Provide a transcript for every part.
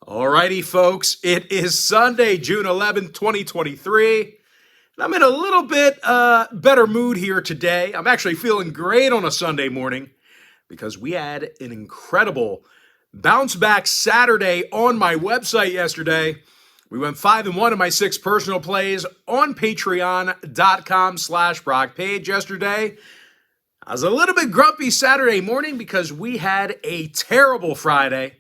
Alrighty, folks, it is Sunday, June 11th, 2023, and I'm in a little bit better mood here today. I'm actually feeling great on a Sunday morning because we had an incredible bounce back Saturday on my website yesterday. We went 5-1 in my 6 personal plays on patreon.com/BrockPage yesterday. I was a little bit grumpy Saturday morning because we had a terrible Friday.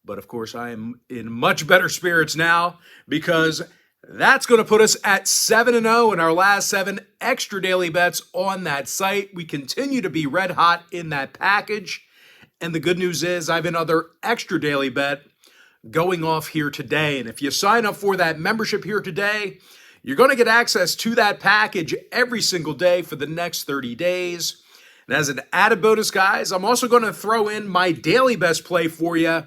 But of course, I am in much better spirits now because that's going to put us at 7-0 in our last 7 extra daily bets on that site. We continue to be red hot in that package. And the good news is I have another extra daily bet going off here today. And if you sign up for that membership here today, you're going to get access to that package every single day for the next 30 days. And as an added bonus, guys, I'm also going to throw in my daily best play for you.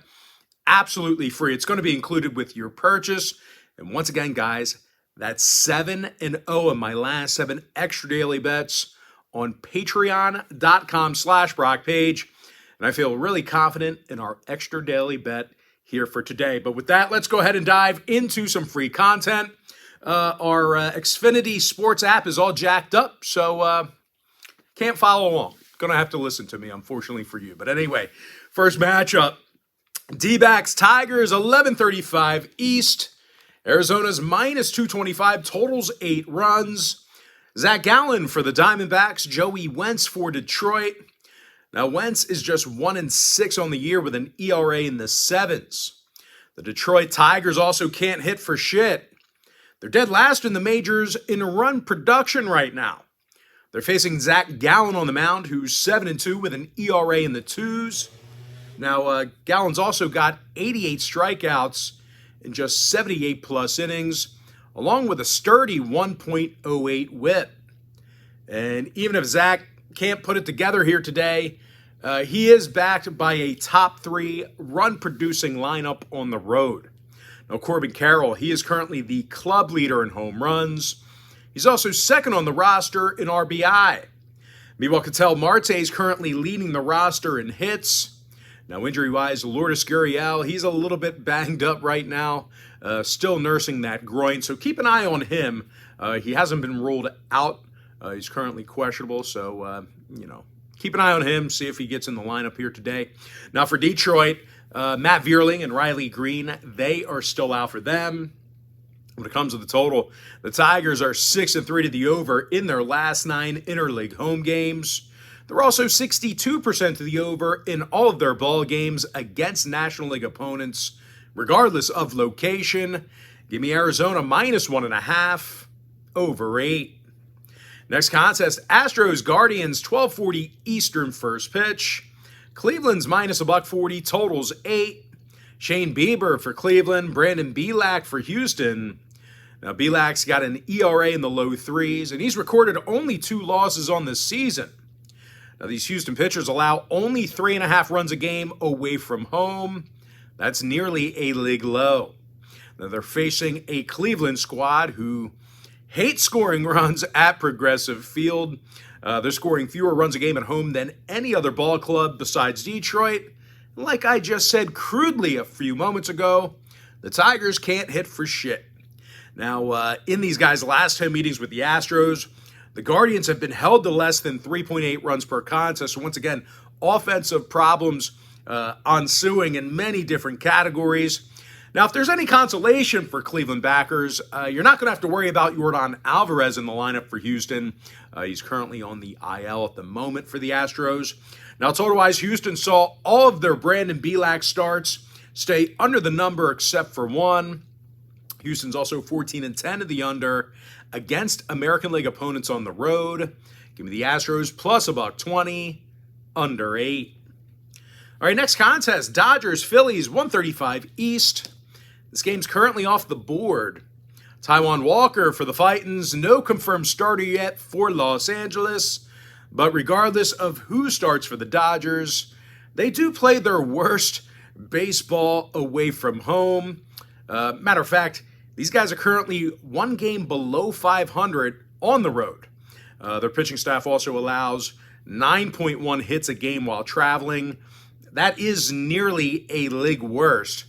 Absolutely free. It's going to be included with your purchase. And once again, guys, that's 7-0 in my last 7 extra daily bets on patreon.com/BrockPage. And I feel really confident in our extra daily bet here for today. But with that, let's go ahead and dive into some free content. Our Xfinity Sports app is all jacked up, so can't follow along. Going to have to listen to me, unfortunately for you. But anyway, first matchup. D-backs, Tigers, 11:35 East. Arizona's minus 225, totals 8 runs. Zach Gallen for the Diamondbacks, Joey Wentz for Detroit. Now, Wentz is just 1-6 on the year with an ERA in the 7s. The Detroit Tigers also can't hit for shit. They're dead last in the majors in run production right now. They're facing Zach Gallen on the mound, who's 7-2 with an ERA in the 2s. Now, Gallen's also got 88 strikeouts in just 78-plus innings, along with a sturdy 1.08 whip. And even if Zach can't put it together here today, he is backed by a top 3 run-producing lineup on the road. Now, Corbin Carroll, he is currently the club leader in home runs. He's also second on the roster in RBI. Meanwhile, Ketel Marte is currently leading the roster in hits. Now, injury-wise, Lourdes Gurriel, he's a little bit banged up right now, still nursing that groin. So keep an eye on him. He hasn't been ruled out. He's currently questionable. So, keep an eye on him, see if he gets in the lineup here today. Now, for Detroit, Matt Vierling and Riley Green, they are still out for them. When it comes to the total, the Tigers are 6-3 to the over in their last 9 interleague home games. They're also 62% to the over in all of their ball games against National League opponents, regardless of location. Give me Arizona minus 1.5, over 8. Next contest, Astros Guardians, 12:40 Eastern first pitch. Cleveland's minus $1.40, totals 8. Shane Bieber for Cleveland, Brandon Bielak for Houston. Now, Bielak's got an ERA in the low 3s, and he's recorded only 2 losses on this season. Now, these Houston pitchers allow only 3.5 runs a game away from home. That's nearly a league low. Now, they're facing a Cleveland squad who hate scoring runs at Progressive Field. They're scoring fewer runs a game at home than any other ball club besides Detroit. Like I just said crudely a few moments ago, the Tigers can't hit for shit. Now, in these guys' last 10 meetings with the Astros, the Guardians have been held to less than 3.8 runs per contest. So once again, offensive problems ensuing in many different categories. Now, if there's any consolation for Cleveland backers, you're not going to have to worry about Yordan Alvarez in the lineup for Houston. He's currently on the IL at the moment for the Astros. Now, total-wise, Houston saw all of their Brandon Bielak starts stay under the number except for one. Houston's also 14-10 to the under against American League opponents on the road. Give me the Astros plus $1.20, under 8. All right, next contest, Dodgers, Phillies, 135 East. This game's currently off the board. Taijuan Walker for the Titans, no confirmed starter yet for Los Angeles. But regardless of who starts for the Dodgers, they do play their worst baseball away from home. Matter of fact, these guys are currently 1 game below 500 on the road. Their pitching staff also allows 9.1 hits a game while traveling. That is nearly a league worst.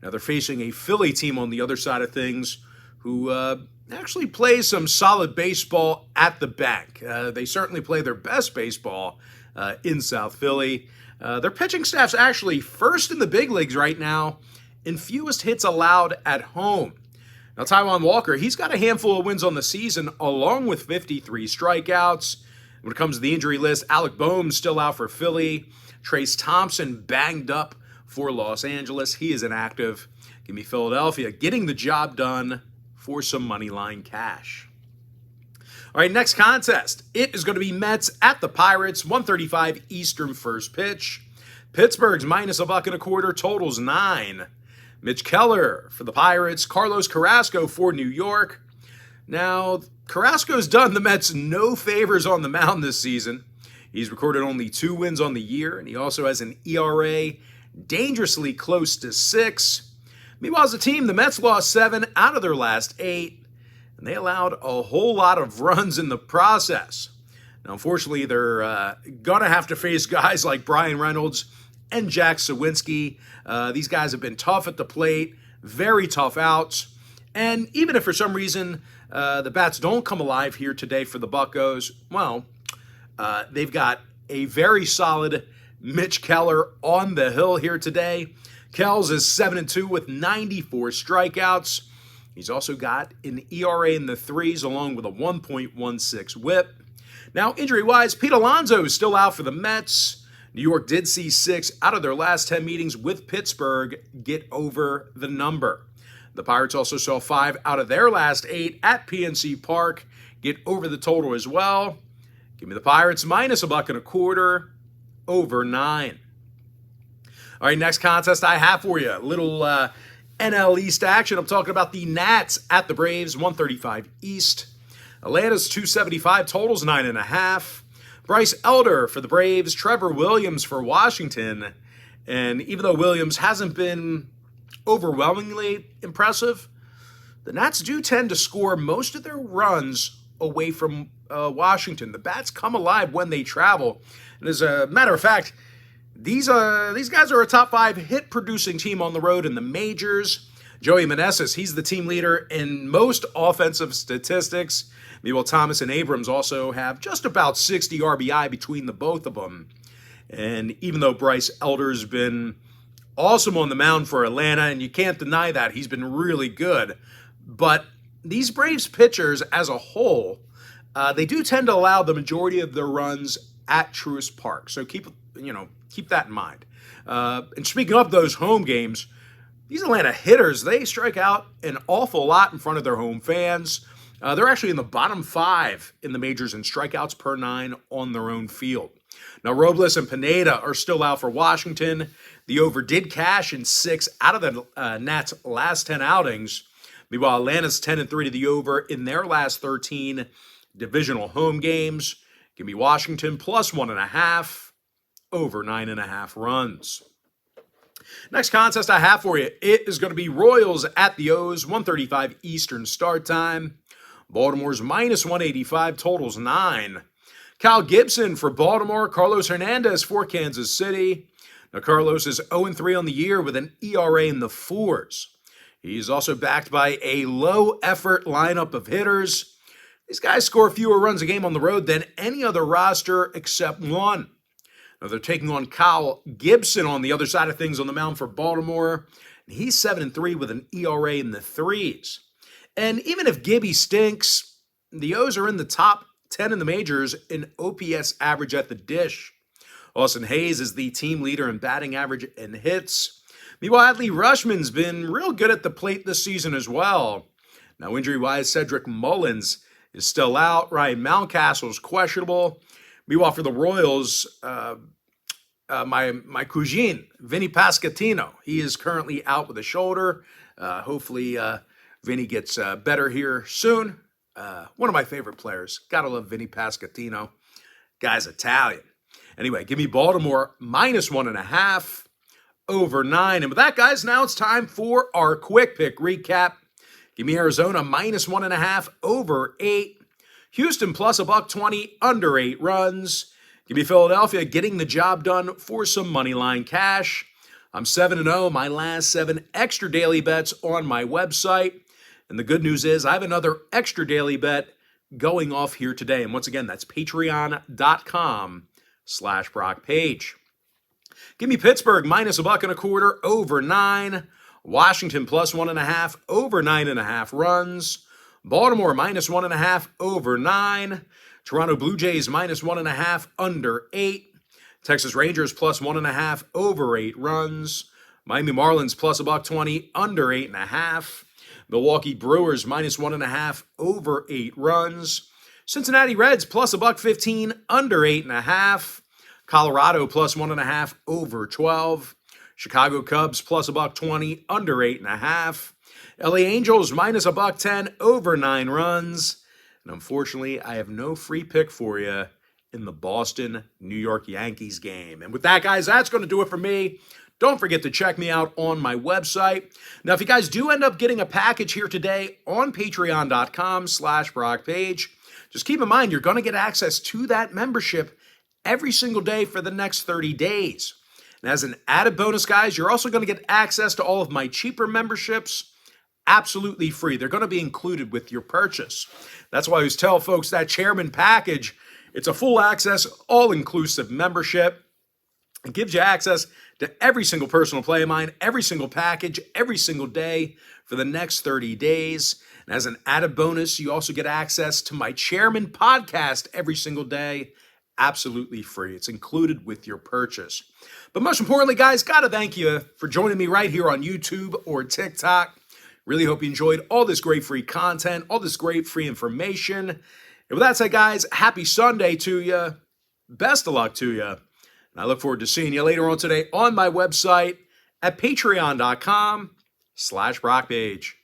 Now they're facing a Philly team on the other side of things who actually plays some solid baseball at the bank. They certainly play their best baseball in South Philly. Their pitching staff's actually first in the big leagues right now in fewest hits allowed at home. Now, Taijuan Walker, he's got a handful of wins on the season, along with 53 strikeouts. When it comes to the injury list, Alec Boehm's still out for Philly. Trace Thompson banged up for Los Angeles. He is inactive. Give me Philadelphia getting the job done for some money line cash. All right, next contest. It is going to be Mets at the Pirates, 1:35 Eastern first pitch. Pittsburgh's minus $1.25, totals 9. Mitch Keller for the Pirates, Carlos Carrasco for New York. Now, Carrasco's done the Mets no favors on the mound this season. He's recorded only 2 wins on the year, and he also has an ERA dangerously close to 6. Meanwhile, as a team, the Mets lost 7 out of their last 8, and they allowed a whole lot of runs in the process. Now, unfortunately, they're going to have to face guys like Brian Reynolds and Jack Sawinski. These guys have been tough at the plate, very tough outs. And even if for some reason the bats don't come alive here today for the Buccos, well, they've got a very solid Mitch Keller on the hill here today. Kells is 7-2 with 94 strikeouts. He's also got an ERA in the 3s along with a 1.16 whip. Now, injury-wise, Pete Alonso is still out for the Mets. New York did see 6 out of their last 10 meetings with Pittsburgh get over the number. The Pirates also saw 5 out of their last 8 at PNC Park get over the total as well. Give me the Pirates minus $1.25, over 9. All right, next contest I have for you. A little NL East action. I'm talking about the Nats at the Braves, 135 East. Atlanta's 275, totals 9.5. Bryce Elder for the Braves, Trevor Williams for Washington. And even though Williams hasn't been overwhelmingly impressive, the Nats do tend to score most of their runs away from Washington. The bats come alive when they travel. And as a matter of fact, these guys are a top 5 hit-producing team on the road in the majors. Joey Meneses, he's the team leader in most offensive statistics. Meanwhile, Thomas and Abrams also have just about 60 RBI between the both of them. And even though Bryce Elder's been awesome on the mound for Atlanta, and you can't deny that, he's been really good. But these Braves pitchers as a whole, they do tend to allow the majority of their runs at Truist Park. So keep that in mind. And speaking of those home games, these Atlanta hitters, they strike out an awful lot in front of their home fans. They're actually in the bottom 5 in the majors in strikeouts per 9 on their own field. Now, Robles and Pineda are still out for Washington. The over did cash in 6 out of the Nats' last 10 outings. Meanwhile, Atlanta's 10-3 to the over in their last 13 divisional home games. Give me Washington plus 1.5, over 9.5 runs. Next contest I have for you, it is going to be Royals at the O's, 1:35 Eastern start time. Baltimore's minus 185, totals 9. Kyle Gibson for Baltimore, Carlos Hernandez for Kansas City. Now, Carlos is 0-3 on the year with an ERA in the 4s. He's also backed by a low-effort lineup of hitters. These guys score fewer runs a game on the road than any other roster except one. Now, they're taking on Kyle Gibson on the other side of things on the mound for Baltimore. And he's 7-3 with an ERA in the 3s. And even if Gibby stinks, the O's are in the top 10 in the majors in OPS average at the dish. Austin Hayes is the team leader in batting average and hits. Meanwhile, Adley Rutschman's been real good at the plate this season as well. Now, injury-wise, Cedric Mullins is still out. Ryan Mountcastle's questionable. Meanwhile, for the Royals, my cousin, Vinny Pasquantino, he is currently out with a shoulder. Hopefully, Vinny gets better here soon. One of my favorite players. Gotta love Vinny Pasquantino. Guy's Italian. Anyway, give me Baltimore minus 1.5, over 9. And with that, guys, now it's time for our quick pick recap. Give me Arizona minus 1.5, over 8. Houston plus $1.20, under 8 runs. Give me Philadelphia getting the job done for some money line cash. I'm 7-0, my last 7 extra daily bets on my website. And the good news is I have another extra daily bet going off here today. And once again, that's patreon.com/BrockPage. Give me Pittsburgh minus $1.25 over 9. Washington plus 1.5 over 9.5 runs. Baltimore minus 1.5 over 9. Toronto Blue Jays minus 1.5 under 8. Texas Rangers plus 1.5 over 8 runs. Miami Marlins plus $1.20 under 8.5. Milwaukee Brewers minus 1.5 over 8 runs. Cincinnati Reds plus $1.15 under 8.5. Colorado plus 1.5 over 12. Chicago Cubs plus $1.20 under 8.5. LA Angels minus $1.10 over 9 runs. And unfortunately, I have no free pick for you in the Boston-New York Yankees game. And with that, guys, that's going to do it for me. Don't forget to check me out on my website. Now, if you guys do end up getting a package here today on patreon.com/BrockPage, just keep in mind you're going to get access to that membership every single day for the next 30 days. And as an added bonus, guys, you're also going to get access to all of my cheaper memberships absolutely free. They're going to be included with your purchase. That's why I always tell folks that Chairman package, it's a full access, all-inclusive membership. It gives you access to every single personal play of mine, every single package, every single day for the next 30 days. And as an added bonus, you also get access to my Chairman podcast every single day, absolutely free. It's included with your purchase. But most importantly, guys, got to thank you for joining me right here on YouTube or TikTok. Really hope you enjoyed all this great free content, all this great free information. And with that said, guys, happy Sunday to you. Best of luck to you. And I look forward to seeing you later on today on my website at patreon.com/BrockPage.